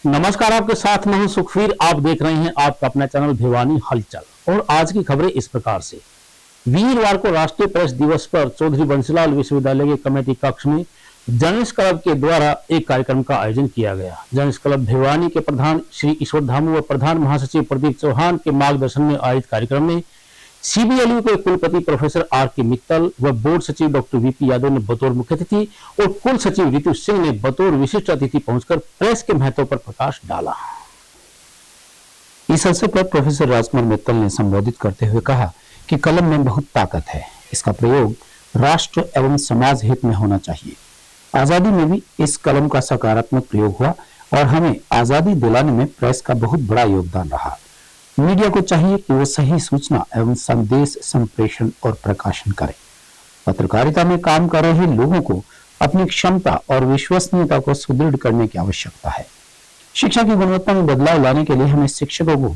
नमस्कार, आपके साथ मैं हूं सुखवीर। आप देख रहे हैं आपका अपना चैनल भिवानी हलचल। और आज की खबरें इस प्रकार से। वीरवार को राष्ट्रीय प्रेस दिवस पर चौधरी बंसीलाल विश्वविद्यालय के कमेटी कक्ष में जर्नलिस्ट क्लब के द्वारा एक कार्यक्रम का आयोजन किया गया। जर्नलिस्ट क्लब भिवानी के प्रधान श्री ईश्वर धामू व प्रधान महासचिव प्रदीप चौहान के मार्गदर्शन में आयोजित कार्यक्रम में सीबीएलयू के कुलपति प्रोफेसर आर के मित्तल व बोर्ड सचिव डॉक्टर वीपी यादव ने बतौर मुख्य अतिथि और कुल सचिव रितु सिंह ने बतौर विशिष्ट अतिथि पहुंचकर प्रेस के महत्व पर प्रकाश डाला। इस अवसर पर प्रोफेसर राजकुमार मित्तल ने संबोधित करते हुए कहा कि कलम में बहुत ताकत है, इसका प्रयोग राष्ट्र एवं समाज हित में होना चाहिए। आजादी में भी इस कलम का सकारात्मक प्रयोग हुआ और हमें आजादी दिलाने में प्रेस का बहुत बड़ा योगदान रहा। मीडिया को चाहिए कि वो सही सूचना एवं संदेश संप्रेषण और प्रकाशन करे। पत्रकारिता में काम कर रहे लोगों को अपनी क्षमता और विश्वसनीयता को सुदृढ़ करने की आवश्यकता है। शिक्षा की गुणवत्ता में बदलाव लाने के लिए हमें शिक्षकों को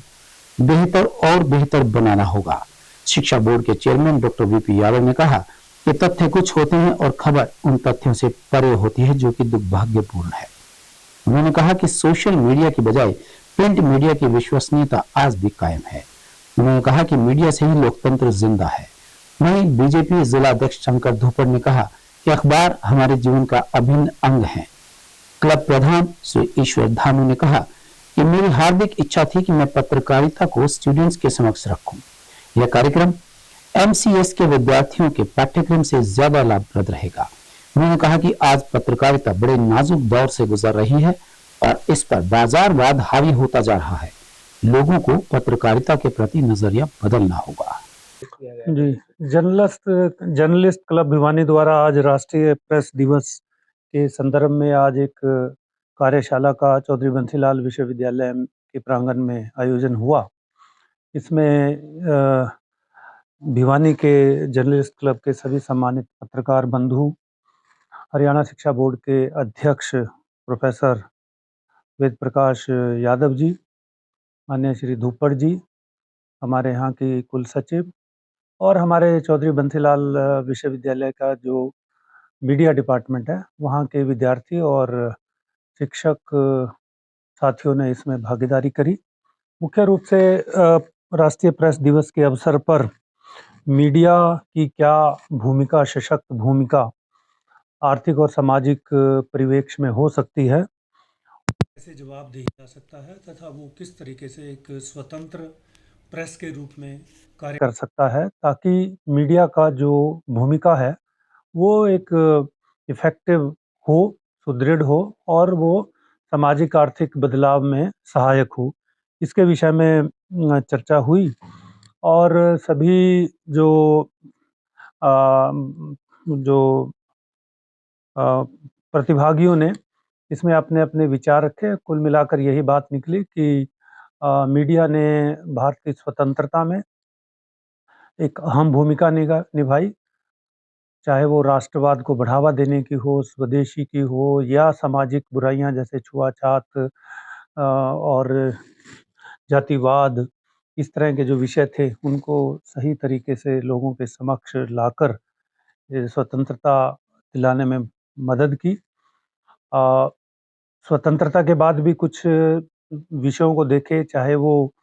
बेहतर और बेहतर बनाना होगा। शिक्षा बोर्ड के चेयरमैन डॉक्टर वीपी यादव ने कहा कि तथ्य कुछ होते हैं और खबर उन तथ्यों से परे होती है, जो कि दुर्भाग्यपूर्ण है। उन्होंने कहा कि सोशल मीडिया की बजाय प्रिंट मीडिया की विश्वसनीयता आज भी कायम है। उन्होंने कहा कि मीडिया से ही लोकतंत्र जिंदा है। वहीं बीजेपी जिला अध्यक्ष शंकर धूपड़ ने कहा कि अखबार हमारे जीवन का अभिन्न अंग है। क्लब प्रधान श्री ईश्वर धामू ने कहा कि मेरी हार्दिक इच्छा थी कि मैं पत्रकारिता को स्टूडेंट्स के समक्ष रखूं। यह कार्यक्रम एमसीएस के विद्यार्थियों के पाठ्यक्रम से ज्यादा लाभप्रद रहेगा। उन्होंने कहा कि आज पत्रकारिता बड़े नाजुक दौर से गुजर रही है और इस पर बाजारवाद हावी होता जा रहा है। लोगों को पत्रकारिता के प्रति नजरिया बदलना होगा। जी, जर्नलिस्ट क्लब भिवानी द्वारा आज राष्ट्रीय प्रेस दिवस के संदर्भ में आज एक कार्यशाला का चौधरी बंसीलाल विश्वविद्यालय के प्रांगण में आयोजन हुआ। इसमें भिवानी के जर्नलिस्ट क्लब के सभी सम्मानित पत्रकार बंधु, हरियाणा शिक्षा बोर्ड के अध्यक्ष प्रोफेसर वेद प्रकाश यादव जी, माननीय श्री धूपड़ जी, हमारे यहाँ की कुल सचिव और हमारे चौधरी बंसीलाल विश्वविद्यालय का जो मीडिया डिपार्टमेंट है, वहाँ के विद्यार्थी और शिक्षक साथियों ने इसमें भागीदारी करी। मुख्य रूप से राष्ट्रीय प्रेस दिवस के अवसर पर मीडिया की क्या भूमिका, सशक्त भूमिका आर्थिक और सामाजिक परिवेश में हो सकती है, कैसे जवाब दिया जा सकता है तथा वो किस तरीके से एक स्वतंत्र प्रेस के रूप में कार्य कर सकता है, ताकि मीडिया का जो भूमिका है वो एक इफेक्टिव हो, सुदृढ़ हो और वो सामाजिक आर्थिक बदलाव में सहायक हो। इसके विषय में चर्चा हुई और सभी जो प्रतिभागियों ने इसमें अपने अपने विचार रखे। कुल मिलाकर यही बात निकली कि मीडिया ने भारत की स्वतंत्रता में एक अहम भूमिका निभाई, चाहे वो राष्ट्रवाद को बढ़ावा देने की हो, स्वदेशी की हो या सामाजिक बुराइयां जैसे छुआछात और जातिवाद, इस तरह के जो विषय थे उनको सही तरीके से लोगों के समक्ष लाकर स्वतंत्रता दिलाने में मदद की। स्वतंत्रता के बाद भी कुछ विषयों को देखे, चाहे वो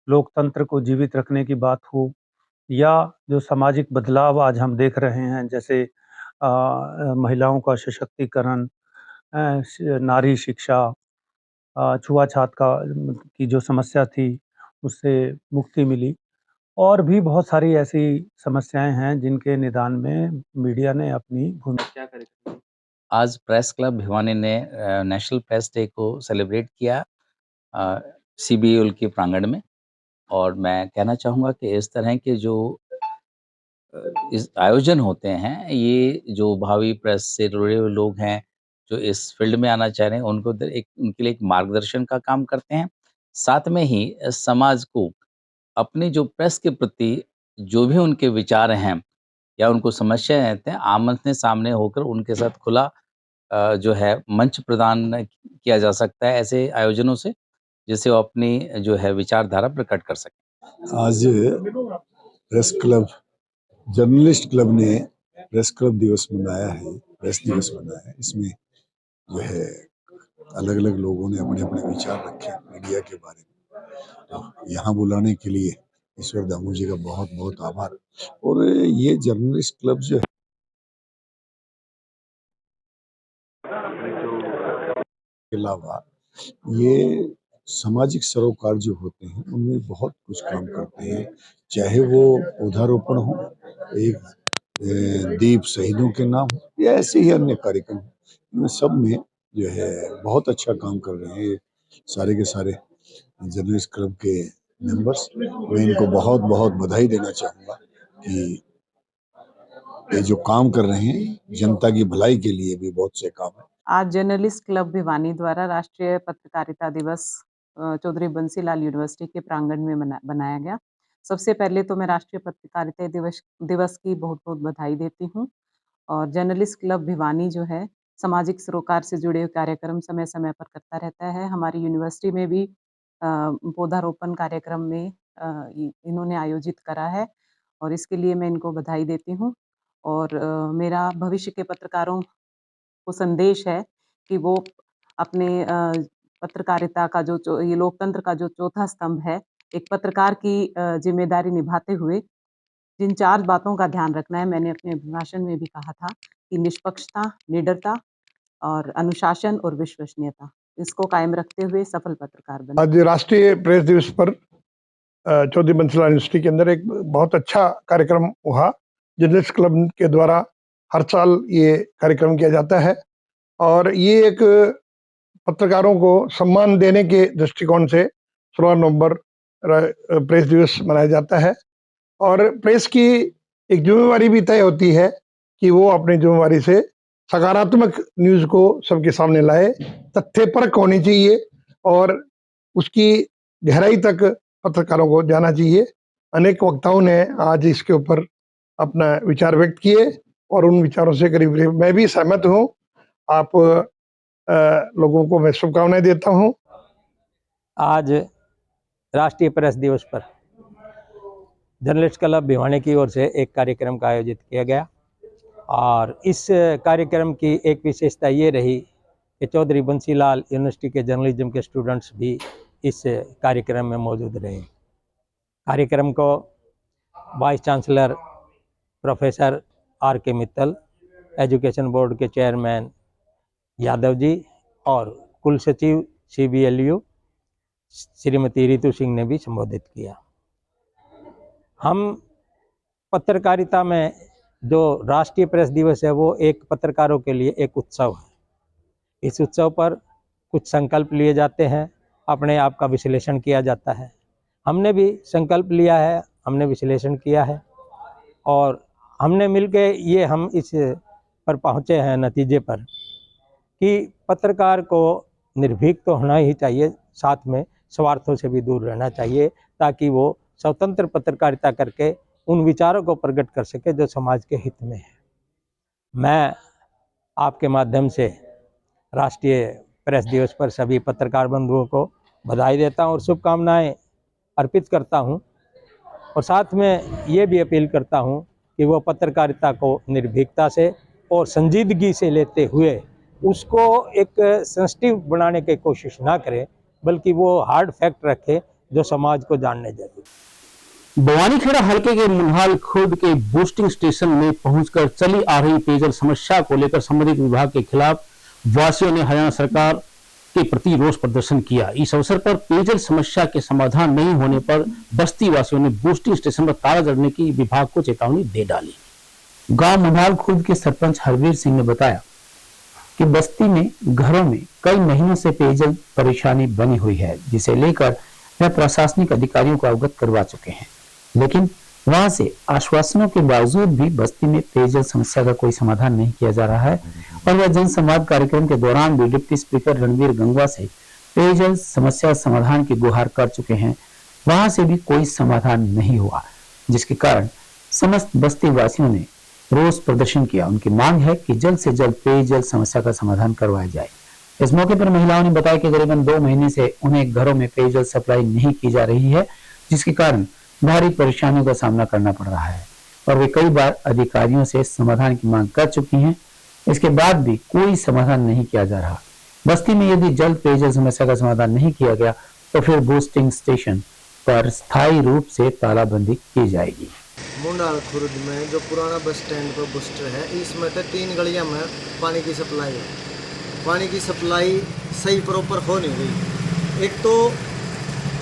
लोकतंत्र को जीवित रखने की बात हो या जो सामाजिक बदलाव आज हम देख रहे हैं, जैसे महिलाओं का सशक्तिकरण, नारी शिक्षा, छुआछात की जो समस्या थी उससे मुक्ति मिली और भी बहुत सारी ऐसी समस्याएं हैं जिनके निदान में मीडिया ने अपनी भूमिका करी। आज प्रेस क्लब भिवानी ने नेशनल प्रेस डे को सेलिब्रेट किया सीबीएल के प्रांगण में, और मैं कहना चाहूँगा कि इस तरह के जो इस आयोजन होते हैं, ये जो भावी प्रेस से जुड़े हुए लोग हैं, जो इस फील्ड में आना चाह रहे हैं, उनके लिए एक मार्गदर्शन का काम करते हैं। साथ में ही समाज को अपनी जो प्रेस के प्रति जो भी उनके विचार हैं या उनको समस्याएं रहते हैं, आमने सामने होकर उनके साथ खुला जो है मंच प्रदान किया जा सकता है ऐसे आयोजनों से, जिससे वो अपनी जो है विचारधारा प्रकट कर सकें। आज प्रेस क्लब, जर्नलिस्ट क्लब ने प्रेस क्लब दिवस मनाया है, प्रेस दिवस मनाया है। इसमें जो है अलग अलग लोगों ने अपने अपने विचार रखे मीडिया के बारे में। तो यहाँ बुलाने के लिए ईश्वर दामू जी का बहुत बहुत आभार। और ये जर्नलिस्ट क्लब जो है के अलावा ये सामाजिक सरोकार जो होते हैं उनमें बहुत कुछ काम करते हैं, चाहे वो पौधारोपण हो, एक दीप शहीदों के नाम हो, या ऐसे ही अन्य कार्यक्रम हो, इनमें सब में जो है बहुत अच्छा काम कर रहे हैं ये सारे के सारे जर्नलिस्ट क्लब के मेंबर्स। मैं इनको बहुत बहुत बधाई देना चाहूँगा कि ये जो काम कर रहे हैं जनता की भलाई के लिए भी बहुत से काम है। आज जर्नलिस्ट क्लब भिवानी द्वारा राष्ट्रीय पत्रकारिता दिवस चौधरी बंसीलाल यूनिवर्सिटी के प्रांगण में बनाया गया। सबसे पहले तो मैं राष्ट्रीय पत्रकारिता दिवस की बहुत बहुत बधाई देती हूँ। और जर्नलिस्ट क्लब भिवानी जो है सामाजिक सरोकार से जुड़े हुए कार्यक्रम समय समय पर करता रहता है। हमारी यूनिवर्सिटी में भी पौधारोपण कार्यक्रम में इन्होंने आयोजित करा है और इसके लिए मैं इनको बधाई देती हूँ। और मेरा भविष्य के पत्रकारों को संदेश है कि वो अपने पत्रकारिता का ये लोकतंत्र का जो चौथा स्तंभ है, एक पत्रकार की जिम्मेदारी निभाते हुए जिन 4 बातों का ध्यान रखना है, मैंने अपने अभिभाषण में भी कहा था कि निष्पक्षता, निडरता और अनुशासन और विश्वसनीयता, इसको कायम रखते हुए सफल पत्रकार बने। आज राष्ट्रीय प्रेस दिवस पर चौधरी बंसीलाल यूनिवर्सिटी के अंदर एक बहुत अच्छा कार्यक्रम हुआ। जर्नलिस्ट क्लब के द्वारा हर साल ये कार्यक्रम किया जाता है और ये एक पत्रकारों को सम्मान देने के दृष्टिकोण से 16 नवंबर प्रेस दिवस मनाया जाता है। और प्रेस की एक जिम्मेवारी भी तय होती है कि वो अपनी जिम्मेवारी से सकारात्मक न्यूज़ को सबके सामने लाए, तथ्यपरक होनी चाहिए और उसकी गहराई तक पत्रकारों को जाना चाहिए। अनेक वक्ताओं ने आज इसके ऊपर अपना विचार व्यक्त किए और उन विचारों से करीब करीब मैं भी सहमत हूँ। आप लोगों को मैं शुभकामनाएं देता हूँ। आज राष्ट्रीय प्रेस दिवस पर जर्नलिस्ट क्लब भिवानी की ओर से एक कार्यक्रम का आयोजित किया गया और इस कार्यक्रम की एक विशेषता ये रही कि चौधरी बंसीलाल यूनिवर्सिटी के जर्नलिज्म के स्टूडेंट्स भी इस कार्यक्रम में मौजूद रहे। कार्यक्रम को वाइस चांसलर प्रोफेसर आर के मित्तल, एजुकेशन बोर्ड के चेयरमैन यादव जी और कुल सचिव CBLU श्रीमती रितु सिंह ने भी संबोधित किया। हम पत्रकारिता में जो राष्ट्रीय प्रेस दिवस है वो एक पत्रकारों के लिए एक उत्सव है। इस उत्सव पर कुछ संकल्प लिए जाते हैं, अपने आप का विश्लेषण किया जाता है। हमने भी संकल्प लिया है, हमने विश्लेषण किया है और हमने मिलके हम इस पर पहुँचे हैं नतीजे पर कि पत्रकार को निर्भीक तो होना ही चाहिए, साथ में स्वार्थों से भी दूर रहना चाहिए ताकि वो स्वतंत्र पत्रकारिता करके उन विचारों को प्रकट कर सके जो समाज के हित में है। मैं आपके माध्यम से राष्ट्रीय प्रेस दिवस पर सभी पत्रकार बंधुओं को बधाई देता हूं और शुभकामनाएं अर्पित करता हूं और साथ में ये भी अपील करता हूं कि वो पत्रकारिता को निर्भीकता से और संजीदगी से लेते हुए उसको एक सेंसिटिव बनाने की कोशिश ना करें, बल्कि वो हार्ड फैक्ट रखे जो समाज को जानने जरूरी। बवानीखेड़ा हलके के मुन्हाल खुर्द के बूस्टिंग स्टेशन में पहुंचकर चली आ रही पेयजल समस्या को लेकर संबंधित विभाग के खिलाफ वासियों ने हरियाणा सरकार के प्रति रोष प्रदर्शन किया। इस अवसर पर पेयजल समस्या के समाधान नहीं होने पर बस्ती वासियों ने बूस्टिंग स्टेशन पर ताला जड़ने की विभाग को चेतावनी दे डाली। गांव मुन्हाल खुर्द के सरपंच हरवीर सिंह ने बताया कि बस्ती में घरों में कई महीनों से पेयजल परेशानी बनी हुई है, जिसे लेकर वह प्रशासनिक अधिकारियों को अवगत करवा चुके हैं, लेकिन वहां से आश्वासनों के बावजूद भी बस्ती में पेयजल समस्या का कोई समाधान नहीं किया जा रहा है और वह जनसंवाद कार्यक्रम के दौरान भी डिप्टी स्पीकर रणवीर गंगवा से पेयजल समस्या समाधान की गुहार कर चुके हैं। वहां से भी कोई समाधान नहीं हुआ, जिसके कारण समस्त बस्ती वासियों ने रोष प्रदर्शन किया। उनकी मांग है कि जल्द से जल्द पेयजल समस्या का समाधान करवाया जाए। इस मौके पर महिलाओं ने बताया कि करीबन 2 महीने से उन्हें घरों में पेयजल सप्लाई नहीं की जा रही है, जिसके कारण भारी परेशानियों का सामना करना पड़ रहा है और वे कई बार अधिकारियों से समाधान की मांग कर चुकी हैं। इसके बाद भी कोई समाधान नहीं किया जा रहा, बस्ती में यदि जल्द पेयजल समस्या का समाधान नहीं किया गया तो फिर बूस्टिंग स्टेशन पर स्थायी रूप से तालाबंदी की जाएगी। मुंडाल खुर्द में जो पुराना बस स्टैंड पर बूस्टर है, इसमें तो 3 गलियां में पानी की सप्लाई है। पानी की सप्लाई सही प्रॉपर हो नहीं रही। एक तो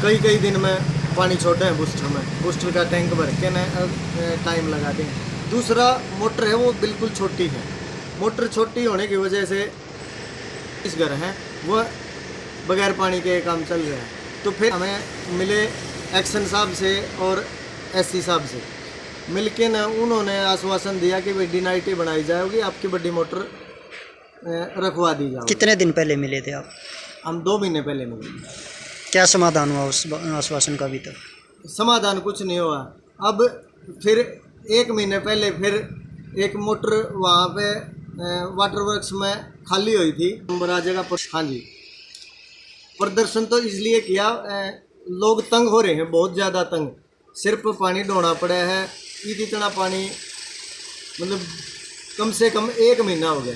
कई दिन में पानी छोड़ते हैं बूस्टर में, बूस्टर का टैंक भर के ना टाइम लगा दें। दूसरा मोटर है वो बिल्कुल छोटी है। मोटर छोटी होने की वजह से इस घर हैं वो बगैर पानी के काम चल रहा है। तो फिर हमें मिले एक्शन साहब से और एससी साहब से मिलके ना उन्होंने आश्वासन दिया कि भाई DNIT बनाई जाएगी, आपकी बड़ी मोटर रखवा दी जाएगी। कितने दिन पहले मिले थे आप? हम 2 महीने पहले मिले। क्या समाधान हुआ उस आश्वासन का? अभी तक समाधान कुछ नहीं हुआ। अब फिर 1 महीने पहले फिर एक मोटर वहाँ पे वाटर वर्क्स में खाली हुई थी, जगह पर। हाँ जी, प्रदर्शन तो इसलिए किया, लोग तंग हो रहे हैं, बहुत ज़्यादा तंग। सिर्फ पानी ढोना पड़ा है, इतना पानी मतलब कम से कम 1 महीना हो गया,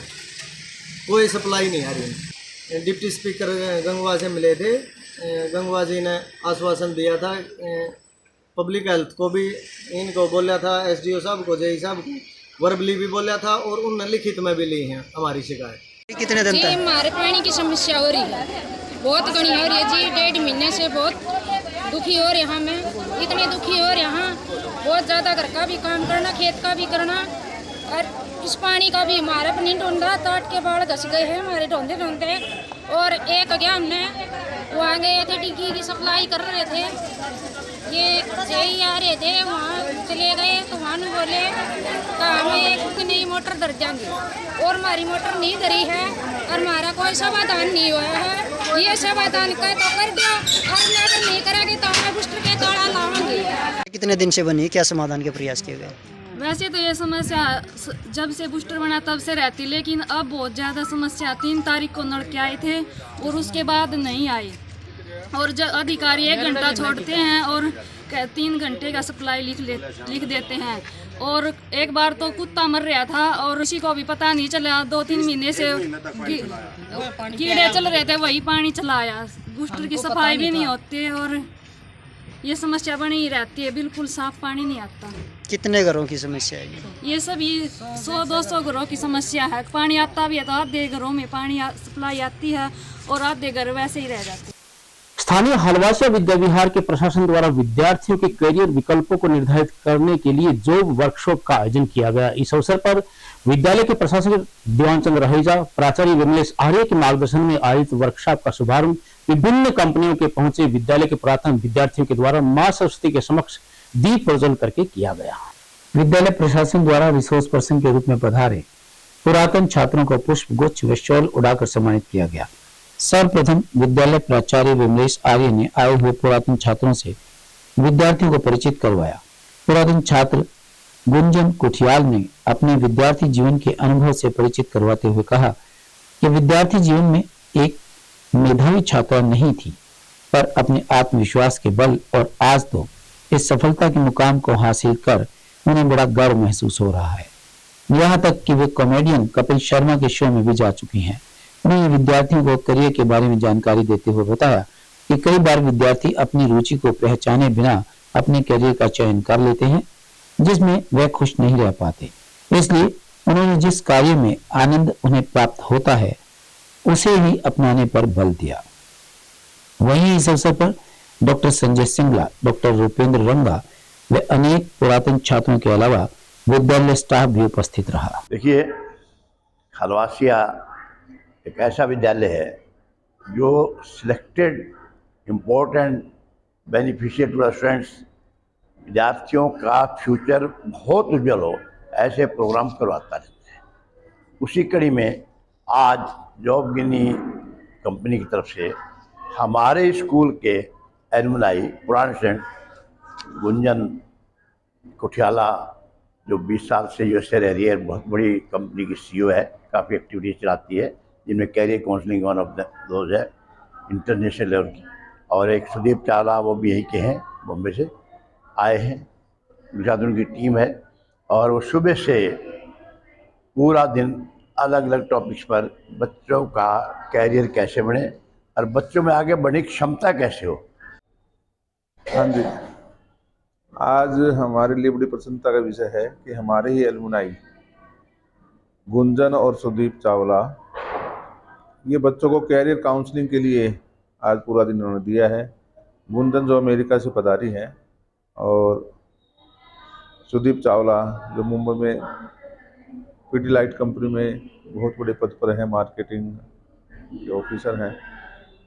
कोई सप्लाई नहीं आ रही है। डिप्टी स्पीकर गंगवा से मिले थे, गंगवा जी ने आश्वासन दिया था, पब्लिक हेल्थ को भी इनको बोला था, SDO साहब को, JE साहब को वर्बली भी बोला था, और उन्होंने लिखित में भी ली है हमारी शिकायत। कितने दिन तक हमारे पानी की समस्या हो रही है, बहुत घनी हो रही है जी। 1.5 महीने से बहुत दुखी हो रहे हैं, मैं इतने दुखी हो रहे हैं, बहुत ज़्यादा। घर का भी काम करना, खेत का भी करना, और इस पानी का भी हमारा नहीं ढूंढा। ताट के बाढ़ घस गए हैं हमारे ढूंढते ढूंढते। और एक गया हमने वहाँ गए थे, टिक्की की सप्लाई कर रहे थे, ये JE आ रहे थे, वहाँ चले गए तो वहाँ बोले हमें एक नई मोटर धर जाएंगे, और हमारी मोटर नहीं धरी है, और हमारा कोई समाधान नहीं हुआ है। ये समाधान कर तो कर दिया, और अगर नहीं करेंगे तो हमें बूस्टर के ताला लाएंगे। कितने दिन से बनी? क्या समाधान के प्रयास किए गए? वैसे तो ये समस्या जब से बूस्टर बना तब से रहती, लेकिन अब बहुत ज़्यादा समस्या। 3 तारीख को नल के आए थे और उसके बाद नहीं आए, और जब अधिकारी 1 घंटा छोड़ते हैं और 3 घंटे का सप्लाई लिख देते हैं। और एक बार तो कुत्ता मर रहा था और किसी को भी पता नहीं चला, 2-3 महीने से कीड़े चल रहे थे, वही पानी चलाया। बूस्टर की सफाई भी नहीं होती, और ये समस्या बनी ही रहती है, बिल्कुल साफ पानी नहीं आता। कितने घरों की समस्या है ये सभी 100-200 घरों की समस्या है। पानी आता भी है तो आधे घरों में पानी सप्लाई आती है, और आधे घर वैसे ही रह जाते हैं। स्थानीय हलवासिया विद्या विहार के प्रशासन द्वारा विद्यार्थियों के करियर विकल्पों को निर्धारित करने के लिए जॉब वर्कशॉप का आयोजन किया गया। इस अवसर पर विद्यालय के प्रशासक देवानचंद रहेजा, प्राचार्य विमलेश आर्य के मार्गदर्शन में आयोजित वर्कशॉप का शुभारंभ विभिन्न कंपनियों के पहुंचे विद्यालय के प्राथमिक विद्यार्थियों के द्वारा मां सरस्वती के समक्ष दीप प्रज्वलन करके किया गया। विद्यालय प्रशासन द्वारा रिसोर्स पर्सन के रूप में पधारे पुरातन छात्रों को पुष्प गुच्छ व शॉल उड़ाकर सम्मानित किया गया। सर्वप्रथम विद्यालय प्राचार्य विमलेश आर्य ने आए हुए पुरातन छात्रों से विद्यार्थियों को परिचित करवाया। पुरातन छात्र गुंजन कुठियाल ने अपने विद्यार्थी जीवन के अनुभव से परिचित करवाते हुए कहा कि विद्यार्थी जीवन में एक मेधावी छात्रा नहीं थी, पर अपने आत्मविश्वास के बल और आज तो इस सफलता के मुकाम को हासिल कर उन्हें बड़ा गर्व महसूस हो रहा है। यहाँ तक कि वे कॉमेडियन कपिल शर्मा के शो में भी जा चुकी हैं। उन्होंने विद्यार्थियों को करियर के बारे में जानकारी देते हुए बताया कि कई बार विद्यार्थी अपनी रुचि को पहचाने बिना अपने करियर का चयन कर लेते हैं, जिसमें वे खुश नहीं रह पाते। इसलिए उन्होंने जिस कार्य में आनंद उन्हें प्राप्त होता है उसे ही अपनाने पर बल दिया। वहीं इस अवसर पर डॉक्टर संजय सिंगला, डॉक्टर रूपेंद्र रंगा व अनेक पुरातन छात्रों के अलावा विद्यालय स्टाफ भी उपस्थित रहा। देखिए, हलवासिया एक ऐसा विद्यालय है जो सिलेक्टेड इम्पोर्टेंट बेनिफिशियल स्टूडेंट्स, विद्यार्थियों का फ्यूचर बहुत उज्जवल हो, ऐसे प्रोग्राम करवाता रहता है। उसी कड़ी में आज जॉब गिनी कंपनी की तरफ से हमारे स्कूल के एलुमनाई पुराने स्टूडेंट गुंजन कुठियाला, जो 20 साल से यूएसए रह रही है, बहुत बड़ी कंपनी की CEO है, काफ़ी एक्टिविटीज चलाती है, जिनमें career counselling one of those है इंटरनेशनल लेवल की। और एक सुदीप चावला, वो भी यहीं के हैं, बॉम्बे से आए हैं, उनके साथ उनकी टीम है। और वो सुबह से पूरा दिन अलग अलग टॉपिक्स पर बच्चों का कैरियर कैसे बने और बच्चों में आगे बढ़ने की क्षमता कैसे हो। हाँ जी, आज हमारे लिए बड़ी प्रसन्नता का विषय है कि हमारे ही एलुमनाई गुंजन और सुदीप चावला, ये बच्चों को कैरियर काउंसलिंग के लिए आज पूरा दिन उन्होंने दिया है। गुंजन जो अमेरिका से पधारी हैं और सुदीप चावला जो मुंबई में पीडीलाइट कंपनी में बहुत बड़े पद पर हैं, मार्केटिंग के ऑफिसर हैं।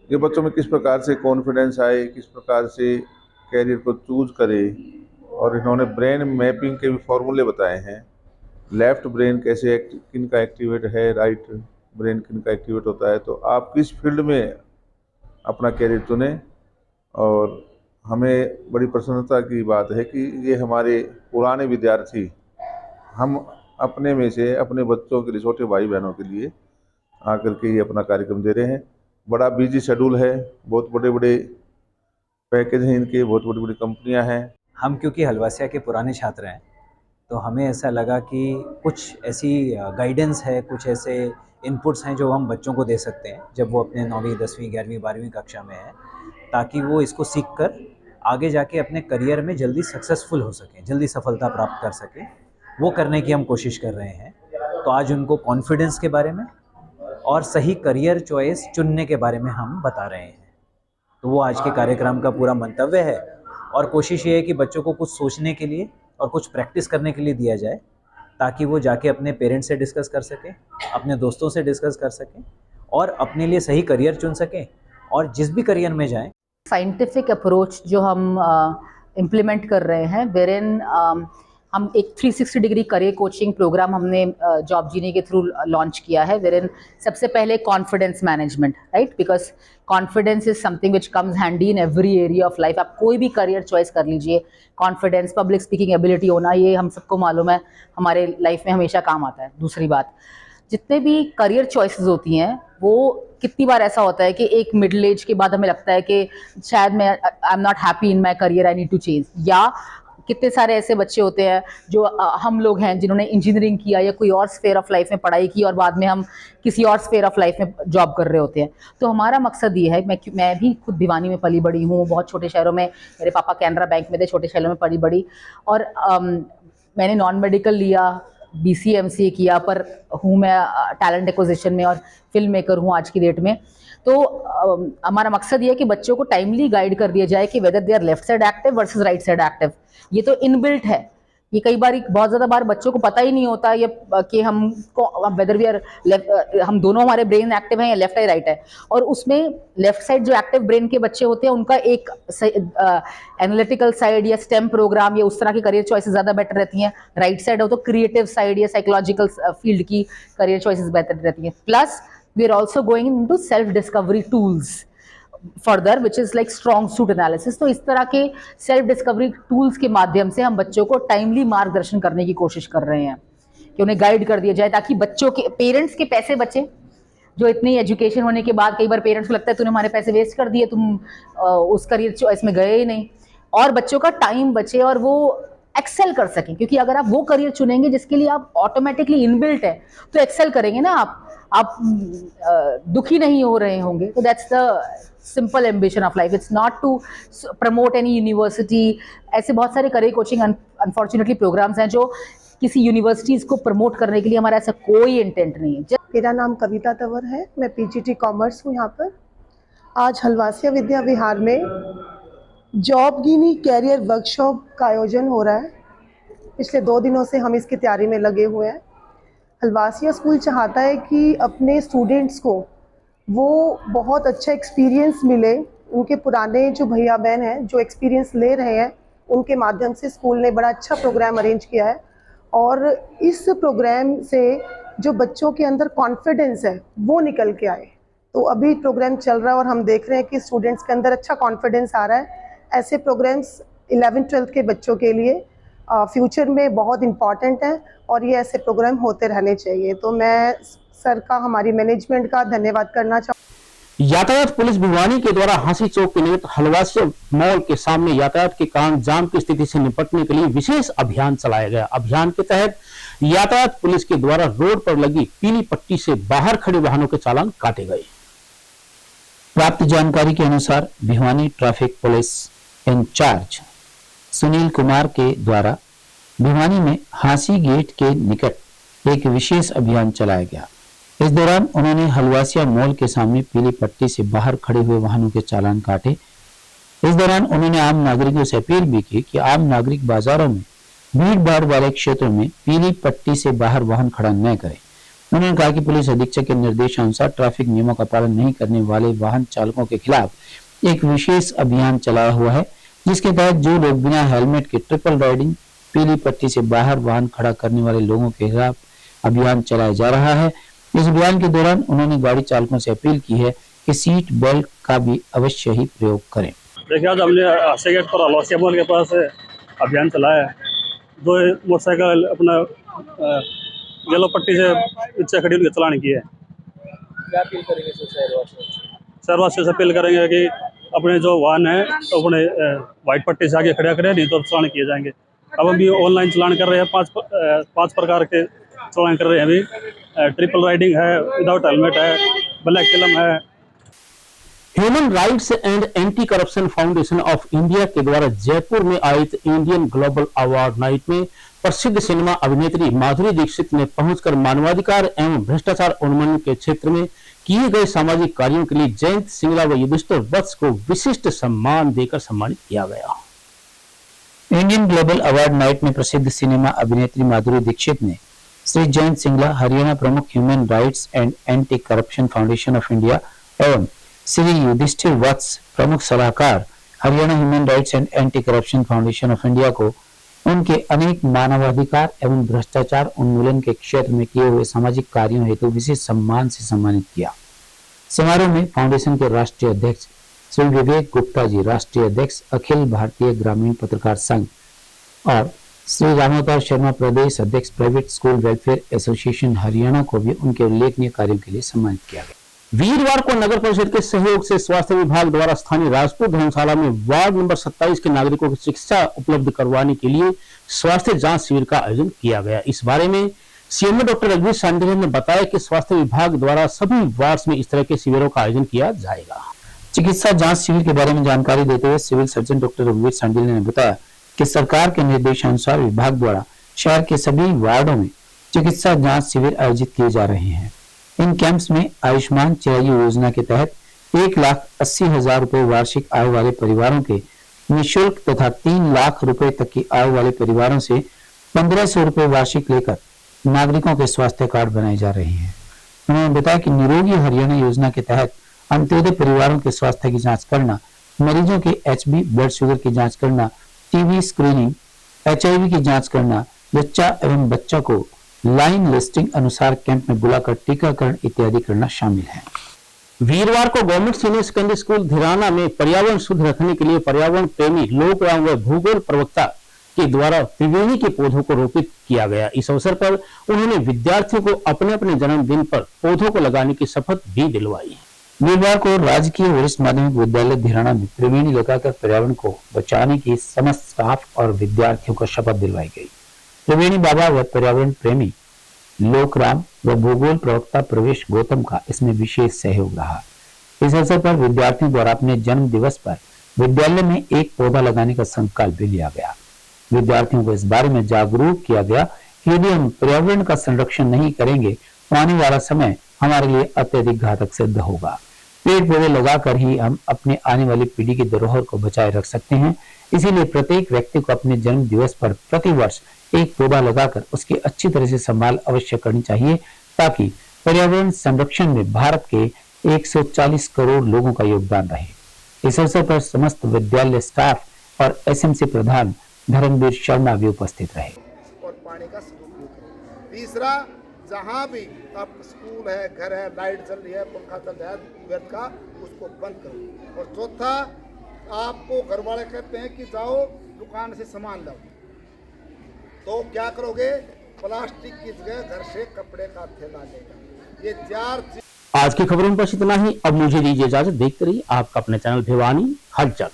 ये बच्चों में किस प्रकार से कॉन्फिडेंस आए, किस प्रकार से कैरियर को चूज करे, और इन्होंने ब्रेन मैपिंग के भी फॉर्मूले बताए हैं। लेफ्ट ब्रेन कैसे किन का एक्टिवेट है, राइट ब्रेन किन का एक्टिवेट होता है, तो आप किस फील्ड में अपना कैरियर चुनें। और हमें बड़ी प्रसन्नता की बात है कि ये हमारे पुराने विद्यार्थी हम अपने में से अपने बच्चों के लिए, छोटे भाई बहनों के लिए आकर के ये अपना कार्यक्रम दे रहे हैं। बड़ा बिजी शेड्यूल है, बहुत बड़े बड़े पैकेज हैं इनके, बहुत बड़ी बड़ी कंपनियां हैं। हम क्योंकि हलवासिया के पुराने छात्र हैं तो हमें ऐसा लगा कि कुछ ऐसी गाइडेंस है, कुछ ऐसे इनपुट्स हैं जो हम बच्चों को दे सकते हैं जब वो अपने 9वीं 10वीं 11वीं 12वीं कक्षा में है, ताकि वो इसको सीख कर आगे जाके अपने करियर में जल्दी सक्सेसफुल हो सकें, जल्दी सफलता प्राप्त कर सकें। वो करने की हम कोशिश कर रहे हैं। तो आज उनको कॉन्फिडेंस के बारे में और सही करियर चॉइस चुनने के बारे में हम बता रहे हैं। तो वो आज के कार्यक्रम का पूरा मंतव्य है और कोशिश ये है कि बच्चों को कुछ सोचने के लिए और कुछ प्रैक्टिस करने के लिए दिया जाए, ताकि वो जाके अपने पेरेंट्स से डिस्कस कर सकें, अपने दोस्तों से डिस्कस कर सकें और अपने लिए सही करियर चुन सकें और जिस भी करियर में जाएं। साइंटिफिक अप्रोच जो हम इम्प्लीमेंट कर रहे हैं, वेरिन हम एक 360 डिग्री करियर कोचिंग प्रोग्राम हमने जॉब जीनी के थ्रू लॉन्च किया है, वेरिन सबसे पहले confidence management, right, because confidence is something which comes handy in every area of life. आप कोई भी करियर चॉइस कर लीजिए, कॉन्फिडेंस, पब्लिक स्पीकिंग एबिलिटी होना, ये हम सबको मालूम है हमारे लाइफ में हमेशा काम आता है। दूसरी बात, जितने भी करियर चॉइसेस होती हैं वो कितनी बार ऐसा होता है कि एक मिडिल एज के बाद हमें लगता है कि शायद मैं I am not happy in my career, I need to change. या कितने सारे ऐसे बच्चे होते हैं जो हम लोग हैं जिन्होंने इंजीनियरिंग किया या कोई और स्फेयर ऑफ लाइफ में पढ़ाई की और बाद में हम किसी और स्फेयर ऑफ लाइफ में जॉब कर रहे होते हैं। तो हमारा मकसद ये है, मैं भी खुद भिवानी में पली बड़ी हूँ, बहुत छोटे शहरों में, मेरे पापा कैनरा बैंक में थे, छोटे शहरों में पली बड़ी, और मैंने नॉन मेडिकल लिया, BCMCA किया, पर हूँ मैं टैलेंट एक्विजिशन में और फिल्म मेकर हूँ आज की डेट में। तो हमारा मकसद ये है कि बच्चों को टाइमली गाइड कर दिया जाए कि whether they are left side active versus right side active. ये तो इनबिल्ट है, ये कई बार बहुत ज़्यादा बार बच्चों को पता ही नहीं होता ये कि वेदर वी आर हम दोनों, हमारे ब्रेन एक्टिव है या लेफ्ट है राइट है। और उसमें लेफ्ट साइड जो एक्टिव ब्रेन के बच्चे होते हैं उनका एक एनालिटिकल साइड या स्टेम प्रोग्राम या उस तरह की करियर चॉइसेस ज़्यादा बेटर रहती हैं। राइट साइड हो तो क्रिएटिव साइड या साइकोलॉजिकल फील्ड की करियर चॉइसेस बेटर रहती हैं। Plus we are also going into self discovery tools further which is like strong सूट एनालिसिस। तो इस तरह के सेल्फ डिस्कवरी टूल्स के माध्यम से हम बच्चों को टाइमली मार्गदर्शन करने की कोशिश कर रहे हैं कि उन्हें गाइड कर दिया जाए, ताकि बच्चों के पेरेंट्स के पैसे बचे। जो इतनी एजुकेशन होने के बाद कई बार पेरेंट्स को लगता है तूने हमारे पैसे वेस्ट कर दिए, तुम उस करियर चॉइस में गए ही नहीं, और बच्चों का टाइम बचे और वो एक्सेल कर सकें। क्योंकि अगर आप वो करियर चुनेंगे जिसके लिए आप ऑटोमेटिकली इनबिल्ट है तो एक्सेल करेंगे ना आप दुखी नहीं हो रहे होंगे। तो that's the simple ambition of life, it's not to promote any university. ऐसे बहुत सारे करियर कोचिंग अनफॉर्चुनेटली प्रोग्राम्स हैं जो किसी यूनिवर्सिटीज़ को प्रमोट करने के लिए, हमारा ऐसा कोई इंटेंट नहीं है। मेरा नाम कविता तंवर है, मैं PGT कॉमर्स हूँ यहाँ पर। आज हलवासिया विद्या विहार में जॉबगीनी कैरियर वर्कशॉप का आयोजन हो रहा है। पिछले 2 दिनों से हम इसकी तैयारी में लगे हुए हैं। हलवासिया स्कूल चाहता है कि अपने स्टूडेंट्स को वो बहुत अच्छा एक्सपीरियंस मिले। उनके पुराने जो भैया बहन हैं जो एक्सपीरियंस ले रहे हैं, उनके माध्यम से स्कूल ने बड़ा अच्छा प्रोग्राम अरेंज किया है। और इस प्रोग्राम से जो बच्चों के अंदर कॉन्फिडेंस है वो निकल के आए। तो अभी प्रोग्राम चल रहा है और हम देख रहे हैं कि स्टूडेंट्स के अंदर अच्छा कॉन्फिडेंस आ रहा है। ऐसे प्रोग्राम्स 11th-12th के बच्चों के लिए फ्यूचर में बहुत इम्पॉर्टेंट हैं और ये ऐसे प्रोग्राम होते रहने चाहिए। तो मैं सर का, हमारी मैनेजमेंट का धन्यवाद करना चाहूँ। यातायात पुलिस भिवानी के द्वारा हांसी चौक के निकट हलवासिया मॉल के सामने यातायात के कारण जाम की स्थिति से निपटने के लिए विशेष अभियान चलाया गया। अभियान के तहत यातायात पुलिस के द्वारा रोड पर लगी पीली पट्टी से बाहर खड़े वाहनों के चालान काटे गए। प्राप्त जानकारी के अनुसार Bhiwani traffic police incharge Sunil Kumar के द्वारा भिवानी में हांसी गेट के निकट एक विशेष अभियान चलाया गया। इस दौरान उन्होंने हलवासिया मॉल के सामने पीली पट्टी से बाहर खड़े हुए वाहनों के चालान काटे। इस दौरान उन्होंने आम नागरिकों से अपील भी की कि आम नागरिक बाजारों में भीड़ भाड़ वाले क्षेत्रों में पीली पट्टी से बाहर वाहन खड़ा न करें। उन्होंने कहा कि पुलिस अधीक्षक के निर्देशानुसार ट्रैफिक नियमों का पालन नहीं करने वाले वाहन चालकों के खिलाफ एक विशेष अभियान चलाया हुआ है, जिसके तहत जो लोग बिना हेलमेट के ट्रिपल राइडिंग, पीली पट्टी से बाहर वाहन खड़ा करने वाले लोगों के खिलाफ अभियान चलाया जा रहा है। इस अभियान के दौरान उन्होंने गाड़ी चालकों से अपील की है कि सीट बेल्ट का भी अवश्य ही प्रयोग करें। देखिए, आज हमने हांसी गेट पर हलवासिया मॉल के पास अभियान चलाया है। दो मोटरसाइकिल अपना येलो पट्टी से पीछे खड़ी उनके चलान की है। क्या अपील करेंगे शहरवासियों से अपील करेंगे कि अपने जो वाहन है तो अपने व्हाइट पट्टी से आगे खड़ा करें, नहीं तो चलान किए जाएंगे। अब हम भी ऑनलाइन चलान कर रहे हैं, पांच प्रकार के चलान कर रहे हैं। अभी ट्रिपल राइडिंग है, विदाउट हेलमेट है, ब्लैक फिल्म है। Human rights and anti corruption foundation of India के द्वारा जयपुर में आयोजित इंडियन ग्लोबल अवार्ड नाइट में प्रसिद्ध सिनेमा अभिनेत्री माधुरी दीक्षित ने पहुंचकर मानवाधिकार एवं भ्रष्टाचार उन्मूलन के क्षेत्र में किए गए सामाजिक कार्यों के लिए जयंत सिंगला व युधिष्ठिर वत्स को विशिष्ट सम्मान देकर सम्मानित किया गया। इंडियन ग्लोबल अवार्ड नाइट में प्रसिद्ध सिनेमा अभिनेत्री माधुरी दीक्षित ने श्री जयंत सिंगला, हरियाणा प्रमुख human rights and anti corruption foundation of India एवं श्री युधिष्ठिर वत्स, प्रमुख सलाहकार, Haryana human rights and anti corruption foundation of India को उनके अनेक मानवाधिकार एवं भ्रष्टाचार उन्मूलन के क्षेत्र में किए हुए सामाजिक कार्यों हेतु विशेष सम्मान से सम्मानित किया। समारोह में फाउंडेशन के राष्ट्रीय अध्यक्ष श्री विवेक गुप्ता जी, राष्ट्रीय अध्यक्ष अखिल भारतीय ग्रामीण पत्रकार संघ और श्री रामावतार शर्मा, प्रदेश अध्यक्ष private school welfare association Haryana को भी उनके उल्लेखनीय कार्यों के लिए सम्मानित किया गया। वीरवार को नगर परिषद के सहयोग से स्वास्थ्य विभाग द्वारा स्थानीय राजपुर धर्मशाला में वार्ड नंबर 27 के नागरिकों को चिकित्सा उपलब्ध करवाने के लिए स्वास्थ्य जांच शिविर का आयोजन किया गया। इस बारे में सीएमओ डॉक्टर रघुवीर सांडिल्य ने बताया कि स्वास्थ्य विभाग द्वारा सभी वार्ड में इस तरह के शिविरों का आयोजन किया जाएगा। चिकित्सा जांच शिविर के बारे में जानकारी देते हुए सिविल सर्जन डॉक्टर रघुवीर सांडिल्य ने बताया कि सरकार के निर्देशानुसार विभाग द्वारा शहर के सभी वार्डों में चिकित्सा जांच शिविर आयोजित किए जा रहे हैं। इन कैंप्स में आयुष्मान चिरायु योजना के तहत 1,80,000 रुपए वार्षिक आय वाले परिवारों के निःशुल्क तथा 3 लाख रुपए तक की आय वाले परिवारों से 1,500 रुपए वार्षिक लेकर नागरिकों के स्वास्थ्य कार्ड बनाए जा रहे हैं। उन्होंने बताया कि निरोगी हरियाणा योजना के तहत अंत्योदय परिवारों के स्वास्थ्य की जांच करना, मरीजों के HB ब्लड शुगर की जांच करना, टीबी स्क्रीनिंग, HIV की जांच करना, बच्चा एवं बच्चा को लाइन लिस्टिंग अनुसार कैंप में बुलाकर टीकाकरण इत्यादि करना शामिल है। वीरवार को गवर्नमेंट सीनियर सेकेंडरी स्कूल धिराना में पर्यावरण शुद्ध रखने के लिए पर्यावरण प्रेमी लोक एवं व भूगोल प्रवक्ता के द्वारा त्रिवेणी के पौधों को रोपित किया गया। इस अवसर पर उन्होंने विद्यार्थियों को अपने अपने जन्मदिन पर पौधों को लगाने की शपथ भी दिलवाई। वीरवार को राजकीय वरिष्ठ माध्यमिक विद्यालय धिराना में त्रिवेणी लगाकर पर्यावरण को बचाने की समस्त स्टाफ और विद्यार्थियों को शपथ दिलवाई गई। त्रिवेणी बाबा व पर्यावरण प्रेमी लोकराम व भूगोल प्रवक्ता प्रवेश गौतम का इसमें विशेष सहयोग रहा। इस अवसर पर विद्यार्थियों द्वारा अपने जन्म दिवस पर विद्यालय में एक पौधा लगाने का संकल्प भी लिया गया। विद्यार्थियों को इस बारे में जागरूक किया गया कि यदि हम पर्यावरण का संरक्षण नहीं करेंगे तो आने वाला समय हमारे लिए अत्यधिक घातक सिद्ध होगा। पेड़ पौधे लगाकर ही हम अपने आने वाली पीढ़ी की धरोहर को बचाए रख सकते हैं। इसीलिए प्रत्येक व्यक्ति को अपने जन्म दिवस पर प्रतिवर्ष एक पौधा लगाकर उसकी अच्छी तरह से संभाल अवश्य करनी चाहिए, ताकि पर्यावरण संरक्षण में भारत के 140 करोड़ लोगों का योगदान रहे। इस अवसर पर समस्त विद्यालय स्टाफ और SMC प्रधान धर्मवीर शर्मा भी उपस्थित रहे। और पानी का सदुपयोग करें। तीसरा, जहाँ भी आप स्कूल है, घर है, लाइट चल रही है, पंखा चल रहा है, व्यर्थ का उसको बंद करो। और चौथा, आपको घर वाले कहते हैं कि जाओ दुकान से सामान लाओ, तो क्या करोगे? प्लास्टिक की जगह घर से कपड़े का थैला लेगा। ये 4 आज की खबरों में बस इतना ही। अब मुझे दीजिए इजाजत। देखते रहिए आपका अपने चैनल भिवानी हलचल।